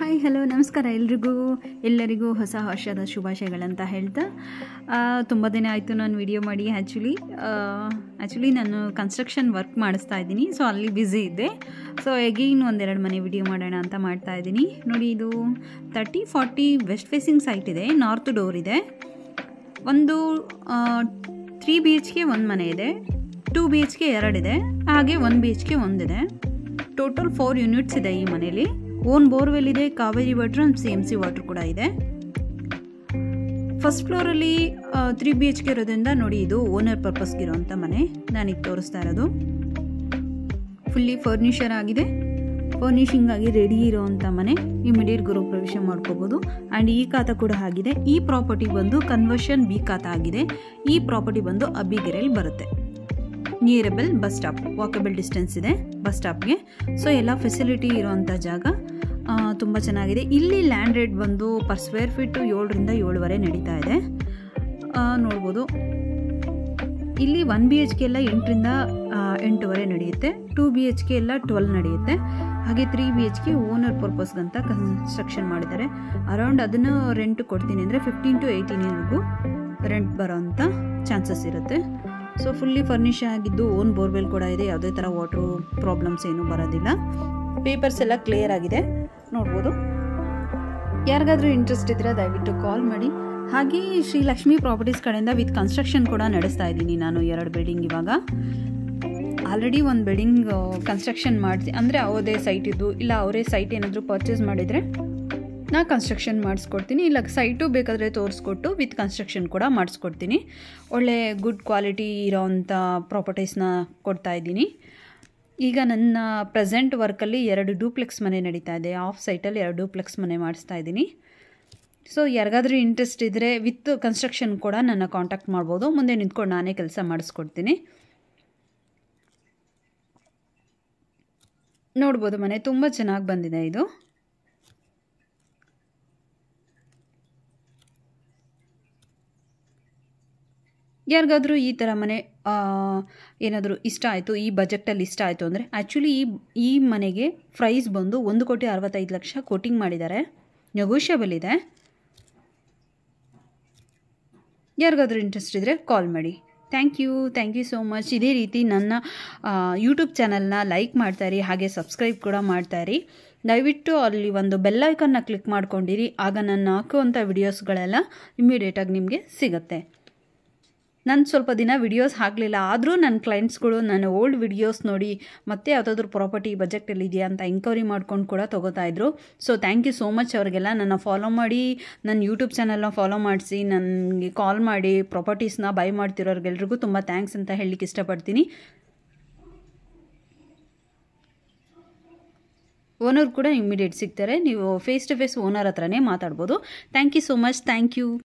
Hi hello ನಮಸ್ಕಾರ ಎಲ್ಲರಿಗೂ ಹೊಸ ವರ್ಷದ ಶುಭಾಶಯಗಳಂತ ಹೇಳ್ತಾ ತುಂಬ ದಿನ ಆಯಿತು ನಾನು ವಿಡಿಯೋ ಮಾಡಿ ಆ್ಯಕ್ಚುಲಿ ನಾನು ಕನ್ಸ್ಟ್ರಕ್ಷನ್ ವರ್ಕ್ ಮಾಡಿಸ್ತಾ ಇದ್ದೀನಿ. ಸೊ ಅಲ್ಲಿ ಬ್ಯುಸಿ ಇದ್ದೆ. ಸೊ ಎಗೈನ್ ಒಂದೆರಡು ಮನೆ ವಿಡಿಯೋ ಮಾಡೋಣ ಅಂತ ಮಾಡ್ತಾ ಇದ್ದೀನಿ. ನೋಡಿ, ಇದು 30-40 ವೆಸ್ಟ್ ಫೇಸಿಂಗ್ ಸೈಟ್ ಇದೆ. ನಾರ್ತ್ ಡೋರ್ ಇದೆ. ಒಂದು 3 BHK ಒಂದು ಮನೆ ಇದೆ, 2 BHK 2 ಇದೆ, ಹಾಗೆ 1 BHK ಒಂದಿದೆ. ಟೋಟಲ್ 4 ಯೂನಿಟ್ಸ್ ಇದೆ ಈ ಮನೆಯಲ್ಲಿ. ಓನ್ ಬೋರ್ವೆಲ್ ಇದೆ, Kaveri water and CMC water ಕೂಡ ಇದೆ. ಫಸ್ಟ್ ಫ್ಲೋರಲ್ಲಿ 3 BHK ಇರೋದ್ರಿಂದ ನೋಡಿ, ಇದು ಓನರ್ ಪರ್ಪಸ್ಗಿರೋಂಥ ಮನೆ ನಾನೀಗ ತೋರಿಸ್ತಾ ಇರೋದು. ಫುಲ್ಲಿ ಫರ್ನಿಷರ್ ಆಗಿದೆ, ಫರ್ನಿಷಿಂಗ್ ಆಗಿ ರೆಡಿ ಇರೋವಂಥ ಮನೆ. ಇಮಿಡಿಯೇಟ್ ಗೃಹ ಪ್ರವೇಶ ಮಾಡ್ಕೋಬೋದು. ಆ್ಯಂಡ್ ಈ ಖಾತಾ ಕೂಡ ಆಗಿದೆ. ಈ ಪ್ರಾಪರ್ಟಿ ಬಂದು ಕನ್ವರ್ಷನ್ ಬಿ ಖಾತಾ ಆಗಿದೆ. ಈ ಪ್ರಾಪರ್ಟಿ ಬಂದು ಅಬ್ಬಿಗೆರೆಯಲ್ಲಿ ಬರುತ್ತೆ. ನಿಯರಬಲ್ ಬಸ್ ಸ್ಟಾಪ್, ವಾಕಬಲ್ ಡಿಸ್ಟೆನ್ಸ್ ಇದೆ ಬಸ್ ಸ್ಟಾಪ್ಗೆ. ಸೊ ಎಲ್ಲ ಫೆಸಿಲಿಟಿ ಇರೋವಂಥ ಜಾಗ, ತುಂಬ ಚೆನ್ನಾಗಿದೆ. ಇಲ್ಲಿ ಲ್ಯಾಂಡ್ ರೇಟ್ ಬಂದು ಪರ್ ಸ್ಕ್ವೇರ್ ಫೀಟು 7ರಿಂದ 7.5 ನಡೀತಾ ಇದೆ. ನೋಡ್ಬೋದು, ಇಲ್ಲಿ 1 BHK ಎಲ್ಲ 8ರಿಂದ 8.5 ನಡೆಯುತ್ತೆ. 2 BHK ಎಲ್ಲ 12 ನಡೆಯುತ್ತೆ. ಹಾಗೆ 3 BHK ಓನರ್ ಪರ್ಪಸ್ಗಂತ ಕನ್ಸ್ಟ್ರಕ್ಷನ್ ಮಾಡಿದ್ದಾರೆ. ಅರೌಂಡ್ ಅದನ್ನು ರೆಂಟ್ ಕೊಡ್ತೀನಿ ಅಂದರೆ 15 to 18ವರೆಗೂ ರೆಂಟ್ ಬರೋವಂಥ ಚಾನ್ಸಸ್ ಇರುತ್ತೆ. ಸೊ ಫುಲ್ಲಿ ಫರ್ನಿಷ್ ಆಗಿದ್ದು, ಓನ್ ಬೋರ್ವೆಲ್ ಕೂಡ ಇದೆ. ಯಾವುದೇ ಥರ ವಾಟ್ರು ಪ್ರಾಬ್ಲಮ್ಸ್ ಏನೂ ಬರೋದಿಲ್ಲ. ಪೇಪರ್ಸ್ ಎಲ್ಲ ಕ್ಲಿಯರ್ ಆಗಿದೆ, ನೋಡ್ಬೋದು. ಯಾರಿಗಾದರೂ ಇಂಟ್ರೆಸ್ಟ್ ಇದ್ದರೆ ದಯವಿಟ್ಟು ಕಾಲ್ ಮಾಡಿ. ಹಾಗೆ ಶ್ರೀ ಲಕ್ಷ್ಮಿ ಪ್ರಾಪರ್ಟೀಸ್ ಕಡೆಯಿಂದ ವಿತ್ ಕನ್ಸ್ಟ್ರಕ್ಷನ್ ಕೂಡ ನಡೆಸ್ತಾ ಇದ್ದೀನಿ ನಾನು 2 ಬಿಲ್ಡಿಂಗ್. ಇವಾಗ ಆಲ್ರೆಡಿ ಒಂದು ಬಿಲ್ಡಿಂಗ್ ಕನ್ಸ್ಟ್ರಕ್ಷನ್ ಮಾಡಿಸಿ, ಅಂದರೆ ಅವರದೇ ಸೈಟ್ ಇದ್ದು, ಇಲ್ಲ ಅವರೇ ಸೈಟ್ ಏನಾದರೂ ಪರ್ಚೇಸ್ ಮಾಡಿದರೆ ನಾ ಕನ್ಸ್ಟ್ರಕ್ಷನ್ ಮಾಡಿಸ್ಕೊಡ್ತೀನಿ. ಇಲ್ಲ ಸೈಟು ಬೇಕಾದರೆ ತೋರಿಸ್ಕೊಟ್ಟು ವಿತ್ ಕನ್ಸ್ಟ್ರಕ್ಷನ್ ಕೂಡ ಮಾಡಿಸ್ಕೊಡ್ತೀನಿ. ಒಳ್ಳೆ ಗುಡ್ ಕ್ವಾಲಿಟಿ ಇರೋವಂಥ ಪ್ರಾಪರ್ಟೀಸ್ನ ಕೊಡ್ತಾಯಿದ್ದೀನಿ. ಈಗ ನನ್ನ ಪ್ರೆಸೆಂಟ್ ವರ್ಕಲ್ಲಿ 2 ಡೂಪ್ಲೆಕ್ಸ್ ಮನೆ ನಡೀತಾ ಇದೆ. ಆಫ್ ಸೈಟಲ್ಲಿ 2 ಡೂಪ್ಲೆಕ್ಸ್ ಮನೆ ಮಾಡಿಸ್ತಾ ಇದ್ದೀನಿ. ಸೊ ಯಾರಿಗಾದ್ರೂ ಇಂಟ್ರೆಸ್ಟ್ ಇದ್ದರೆ ವಿತ್ ಕನ್ಸ್ಟ್ರಕ್ಷನ್ ಕೂಡ ನನ್ನ ಕಾಂಟ್ಯಾಕ್ಟ್ ಮಾಡ್ಬೋದು. ಮುಂದೆ ನಿಂತ್ಕೊಂಡು ನಾನೇ ಕೆಲಸ ಮಾಡಿಸ್ಕೊಡ್ತೀನಿ. ನೋಡ್ಬೋದು, ಮನೆ ತುಂಬ ಚೆನ್ನಾಗಿ ಬಂದಿದೆ. ಇದು ಯಾರಿಗಾದರೂ ಈ ಥರ ಮನೆ ಏನಾದರೂ ಇಷ್ಟ ಆಯಿತು, ಈ ಬಜೆಟಲ್ಲಿ ಇಷ್ಟ ಆಯಿತು ಅಂದರೆ, ಆ್ಯಕ್ಚುಲಿ ಈ ಮನೆಗೆ ಪ್ರೈಸ್ ಬಂದು 1,65,00,000 ಕೋಟಿಂಗ್ ಮಾಡಿದ್ದಾರೆ. ನೆಗೋಷಿಯಬಲ್ ಇದೆ. ಯಾರಿಗಾದರೂ ಇಂಟ್ರೆಸ್ಟ್ ಇದ್ದರೆ ಕಾಲ್ ಮಾಡಿ. Thank you so much. ಇದೇ ರೀತಿ ನನ್ನ ಯೂಟ್ಯೂಬ್ ಚಾನಲ್ನ ಲೈಕ್ ಮಾಡ್ತಾಯಿರಿ, ಹಾಗೆ ಸಬ್ಸ್ಕ್ರೈಬ್ ಕೂಡ ಮಾಡ್ತಾಯಿರಿ. ದಯವಿಟ್ಟು ಅಲ್ಲಿ ಒಂದು ಬೆಲ್ ಐಕನ್ನ ಕ್ಲಿಕ್ ಮಾಡ್ಕೊಂಡಿರಿ. ಆಗ ನಾನು ಹಾಕುವಂಥ ವಿಡಿಯೋಸ್ಗಳೆಲ್ಲ ಇಮ್ಮಿಡಿಯೇಟಾಗಿ ನಿಮಗೆ ಸಿಗುತ್ತೆ. ನಾನು ಸ್ವಲ್ಪ ದಿನ ವಿಡಿಯೋಸ್ ಹಾಕಲಿಲ್ಲ, ಆದರೂ ನನ್ನ ಕ್ಲೈಂಟ್ಸ್ಗಳು ನನ್ನ ಓಲ್ಡ್ ವಿಡಿಯೋಸ್ ನೋಡಿ ಮತ್ತೆ ಯಾವುದಾದ್ರೂ ಪ್ರಾಪರ್ಟಿ ಬಜೆಟಲ್ಲಿ ಇದೆಯಾ ಅಂತ ಎಂಕ್ವೈರಿ ಮಾಡ್ಕೊಂಡು ಕೂಡ ತೊಗೋತಾಯಿದ್ರು. So thank you so much ಅವರಿಗೆಲ್ಲ. ನನ್ನ ಫಾಲೋ ಮಾಡಿ, ನನ್ನ ಯೂಟ್ಯೂಬ್ ಚಾನಲ್ನ ಫಾಲೋ ಮಾಡಿಸಿ, ನನಗೆ ಕಾಲ್ ಮಾಡಿ ಪ್ರಾಪರ್ಟೀಸ್ನ ಬೈ ಮಾಡ್ತಿರೋರಿಗೆಲ್ರಿಗೂ ತುಂಬ ಥ್ಯಾಂಕ್ಸ್ ಅಂತ ಹೇಳಲಿಕ್ಕೆ ಇಷ್ಟಪಡ್ತೀನಿ. ಓನರ್ ಕೂಡ ಇಮ್ಮಿಡಿಯೇಟ್ ಸಿಗ್ತಾರೆ. ನೀವು ಫೇಸ್ ಟು ಫೇಸ್ ಓನರ್ ಹತ್ರನೇ ಮಾತಾಡ್ಬೋದು. Thank you so much. Thank you.